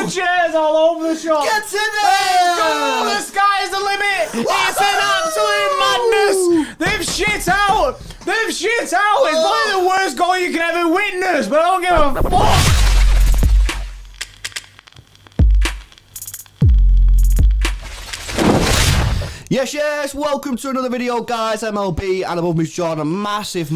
Chairs all over the shop. Get in there! Let's go! The sky's the limit! It's an absolute madness! They've shit out! They've shit out! It's probably the worst goal you can ever witness, but I don't give a fuck! Yes, welcome to another video, guys. MLB and above me's John. A massive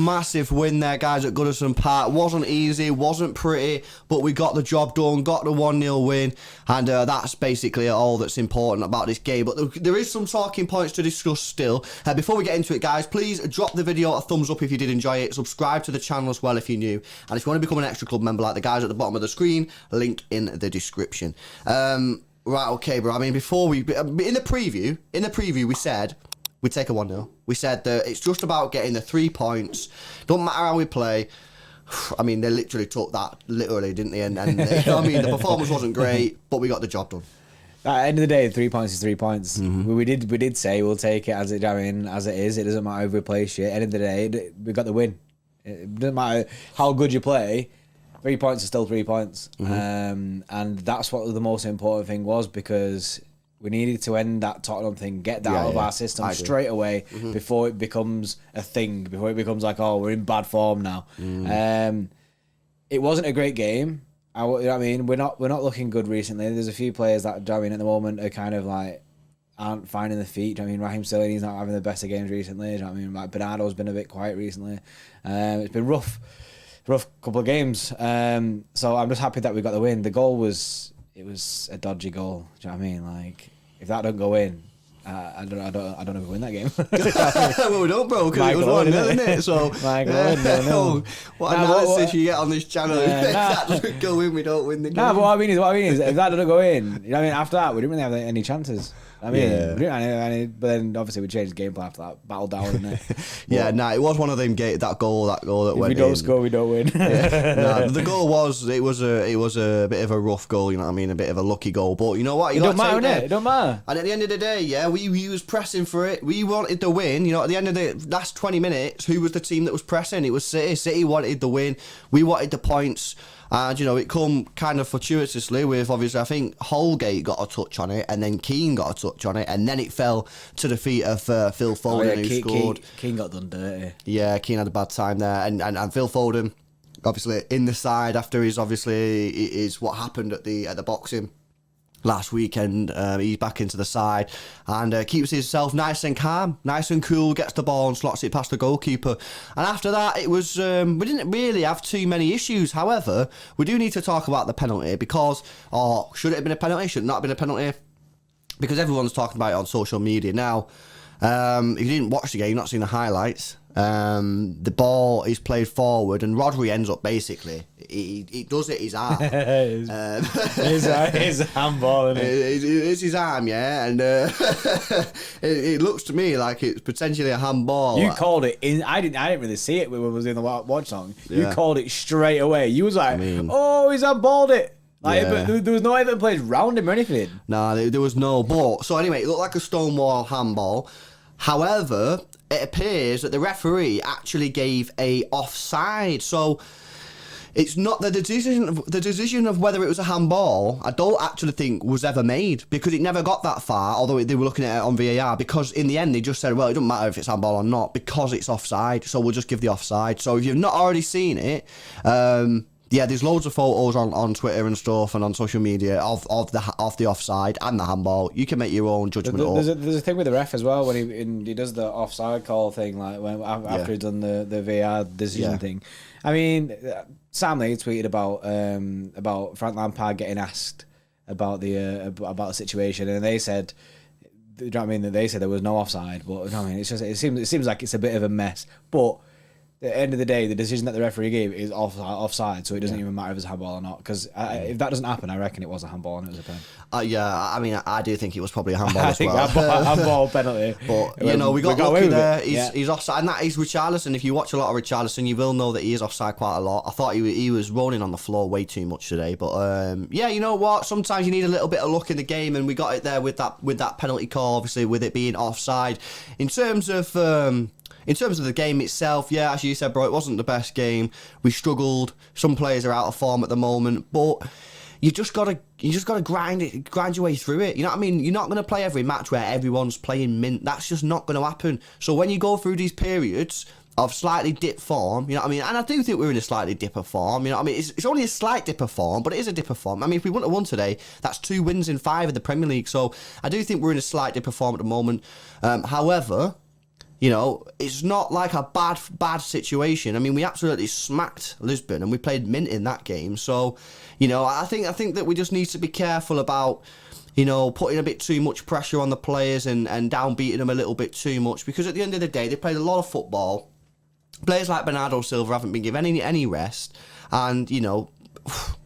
win there, guys, at Goodison Park. Wasn't easy, wasn't pretty, but we got the job done, got the 1-0 win, and that's basically all that's important about this game. But there is some talking points to discuss still. Before we get into it, guys, please drop the video a thumbs up if you did enjoy it. Subscribe to the channel as well if you're new. And if you want to become an extra club member like the guys at the bottom of the screen, link in the description. Right, okay, bro. I mean, before we... In the preview, we said we'd take a 1-0. We said that it's just about getting the 3 points. Don't matter how we play. I mean, they literally took that literally, didn't they? And you know what I mean? The performance wasn't great, but we got the job done. At the end of the day, 3 points is 3 points. Mm-hmm. We did say we'll take it as it is. It doesn't matter if we play shit. At the end of the day, we got the win. It doesn't matter how good you play. 3 points are still 3 points. Mm-hmm. And that's what the most important thing was, because we needed to end that Tottenham thing, get that out of our system straight away before it becomes a thing, before it becomes like, oh, we're in bad form now. It wasn't a great game. You know what I mean? We're not looking good recently. There's a few players that, I mean, at the moment are kind of like aren't finding the feet. I mean, Raheem Sterling, he's not having the best of games recently. I mean, like Bernardo's been a bit quiet recently. It's been rough couple of games. So I'm just happy that we got the win. The goal was a dodgy goal. Do you know what I mean? Like, if that don't go in, I don't know if we win that game. Well, we don't, bro, because it was 1-0, isn't it? So what analysis you get on this channel? If that doesn't go in, we don't win the game. Nah, but what I mean is, if that doesn't go in, you know what I mean? After that, we didn't really have any chances. I mean, we didn't have any, but then obviously we changed the game plan after that. Battle down, didn't it? It was one of them. That goal that went in. If we don't score, we don't win. The goal was a bit of a rough goal. You know what I mean? A bit of a lucky goal. But you know what? It don't matter, innit? It don't matter. And at the end of the day, we was pressing for it. We wanted the win. You know, at the end of the last 20 minutes, who was the team that was pressing? It was City. City wanted the win. We wanted the points. And, you know, it come kind of fortuitously with, obviously, I think Holgate got a touch on it, and then Keane got a touch on it, and then it fell to the feet of Phil Foden, who scored. Keane got done dirty. Yeah, Keane had a bad time there. And Phil Foden, obviously, in the side after his what happened at the boxing last weekend. He's back into the side and keeps himself nice and calm, nice and cool, gets the ball and slots it past the goalkeeper. And after that, it was we didn't really have too many issues. However, we do need to talk about the penalty, because should it have been a penalty? Should it not have been a penalty? Because everyone's talking about it on social media now. If you didn't watch the game, you've not seen the highlights. The ball is played forward, and Rodri ends up basically he does it his arm. his handball, isn't it? It's his arm, yeah, and it looks to me like it's potentially a handball. You called it in. I didn't really see it when we was in the watch song. You called it straight away. You was like, he's handballed it. Like, but there was no Everton players round him or anything. Nah, there was no ball. So anyway, it looked like a stonewall handball. However, it appears that the referee actually gave a offside. So it's not the decision of whether it was a handball. I don't actually think was ever made, because it never got that far. Although they were looking at it on VAR, because in the end they just said, well, it doesn't matter if it's handball or not because it's offside. So we'll just give the offside. So if you've not already seen it, there's loads of photos on Twitter and stuff and on social media of the offside and the handball. You can make your own judgment. There's a thing with the ref as well when he does the offside call thing, like after he's done the VAR decision thing. I mean, Sam Lee tweeted about Frank Lampard getting asked about the situation, and they said, you know what I mean, they said there was no offside, but you know what I mean, it seems like it's a bit of a mess, but the end of the day, the decision that the referee gave is offside, so it doesn't even matter if it's a handball or not. Because if that doesn't happen, I reckon it was a handball and it was a pen. I mean, I do think it was probably a handball I as think well. handball penalty. But, we got lucky there. Yeah. He's offside. And that is Richarlison. If you watch a lot of Richarlison, you will know that he is offside quite a lot. I thought he was rolling on the floor way too much today. But, you know what? Sometimes you need a little bit of luck in the game, and we got it there with that penalty call, obviously, with it being offside. In terms of the game itself, yeah, as you said, bro, it wasn't the best game. We struggled. Some players are out of form at the moment, but you just gotta grind your way through it. You know what I mean? You're not gonna play every match where everyone's playing mint. That's just not gonna happen. So when you go through these periods of slightly dip form, you know what I mean? And I do think we're in a slightly dip of form. You know what I mean? It's only a slight dip of form, but it is a dip of form. I mean, if we wouldn't have won today, that's 2 wins in 5 of the Premier League. So I do think we're in a slight dip of form at the moment. However, you know, it's not like a bad situation. I mean, we absolutely smacked Lisbon and we played mint in that game. So, you know, I think that we just need to be careful about, you know, putting a bit too much pressure on the players and downbeating them a little bit too much. Because at the end of the day, they played a lot of football. Players like Bernardo Silva haven't been given any rest. And, you know,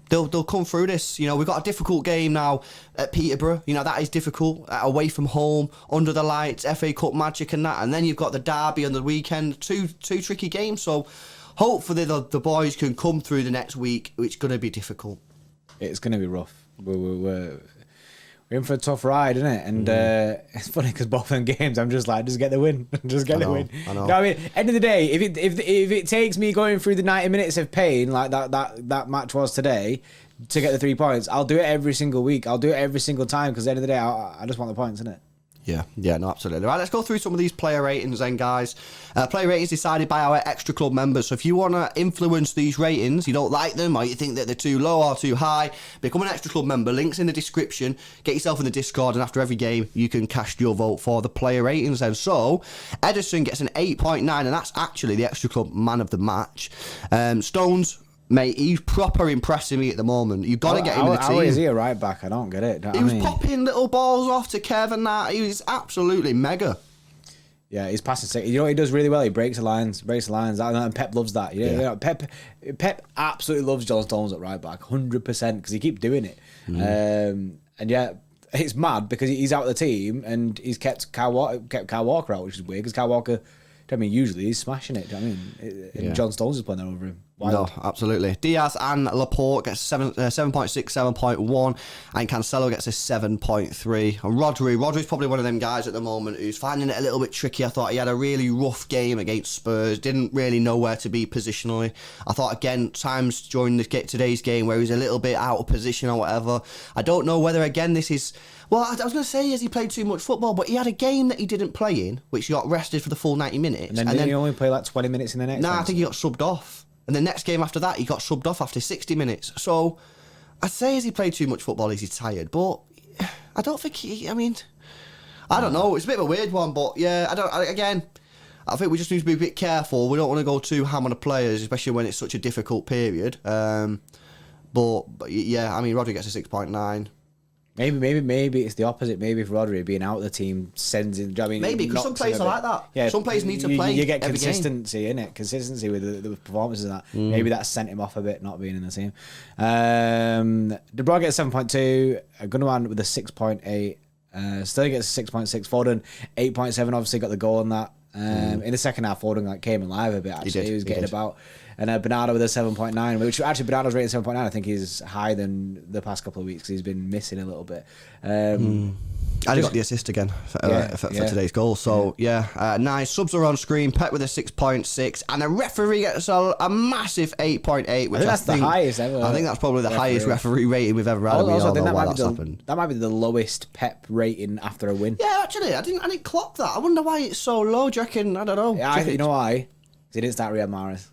They'll come through this. You know, we've got a difficult game now at Peterborough. You know, that is difficult. Away from home, under the lights, FA Cup magic and that. And then you've got the derby on the weekend. Two tricky games. So hopefully the boys can come through the next week. It's going to be difficult. It's going to be rough. We're in for a tough ride, isn't it? And it's funny because both them games, I'm just like, just get the win. Just get the win. I know. You know what I mean? End of the day, if it takes me going through the 90 minutes of pain like that match was today to get the 3 points, I'll do it every single week. I'll do it every single time because at the end of the day, I just want the points, innit? Yeah, no, absolutely. Right, let's go through some of these player ratings then, guys. Player ratings decided by our extra club members. So if you want to influence these ratings, you don't like them or you think that they're too low or too high, become an extra club member. Links in the description. Get yourself in the Discord, and after every game, you can cast your vote for the player ratings then. So Ederson gets an 8.9, and that's actually the extra club man of the match. Stones, mate, he's proper impressing me at the moment. You've got to get him in the team. How is he a right back? I don't get it. He was popping little balls off to Kev and that. He was absolutely mega. Yeah, he's passing sick. You know what he does really well? He breaks the lines. And Pep loves that. You know, Pep absolutely loves John Stones at right back, 100%, because he keeps doing it. And yeah, it's mad because he's out of the team and he's kept Kyle Walker out, which is weird because Kyle Walker, I mean, usually he's smashing it. I mean, John Stones is playing that over him. Wild. No, absolutely. Diaz and Laporte gets 7.6, 7.1, and Cancelo gets a 7.3. And Rodri's probably one of them guys at the moment who's finding it a little bit tricky. I thought he had a really rough game against Spurs. Didn't really know where to be positionally. I thought, again, times during today's game where he was a little bit out of position or whatever. I don't know whether, again, this is... Well, I was going to say, has he played too much football? But he had a game that he didn't play in, which he got rested for the full 90 minutes. And then he only play like 20 minutes in the next I think he got subbed off. And the next game after that, he got subbed off after 60 minutes. So, I'd say, has he played too much football? Is he tired? But I don't think I don't know. It's a bit of a weird one, but yeah, I think we just need to be a bit careful. We don't want to go too ham on the players, especially when it's such a difficult period. But yeah, I mean, Rodri gets a 6.9. Maybe it's the opposite. Maybe if Rodri being out of the team sends in. I mean, maybe because some players are like that. Yeah, some players need to play. You get consistency in it, consistency with the performances and that. Maybe that sent him off a bit, not being in the team. De Bruyne gets 7.2. Gundogan with a 6.8. Sterling gets a 6.6. Foden 8.7. Obviously got the goal on that. In the second half, Foden came alive a bit. Actually, he was getting about. And Bernardo with a 7.9, which actually Bernardo's rating 7.9. I think is higher than the past couple of weeks because he's been missing a little bit. And he got the assist again for today's goal. So, nice. Subs are on screen. Pep with a 6.6. And the referee gets a massive 8.8, which I think that's the highest ever. I think that's probably the highest referee rating we've ever had. Also, that might be the lowest Pep rating after a win. Yeah, actually, I didn't clock that. I wonder why it's so low. Do you reckon? I don't know. Yeah, you know why? Because he didn't start Riyad Mahrez.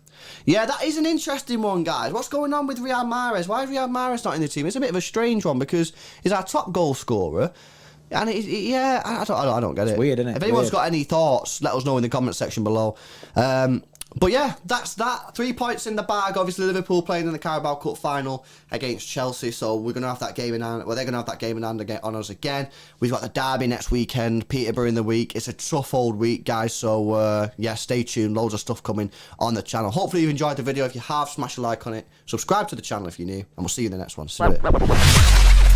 Yeah, that is an interesting one, guys. What's going on with Riyad Mahrez? Why is Riyad Mahrez not in the team? It's a bit of a strange one because he's our top goal scorer. And I don't get it. It's weird, isn't it? If anyone's got any thoughts, let us know in the comment section below. But yeah, that's that. 3 points in the bag. Obviously, Liverpool playing in the Carabao Cup final against Chelsea, so we're gonna have that game in hand. Well, they're gonna have that game in hand again on us again. We've got the derby next weekend, Peterborough in the week. It's a tough old week, guys. So yeah, stay tuned. Loads of stuff coming on the channel. Hopefully, you've enjoyed the video. If you have, smash a like on it. Subscribe to the channel if you're new, and we'll see you in the next one. See you later.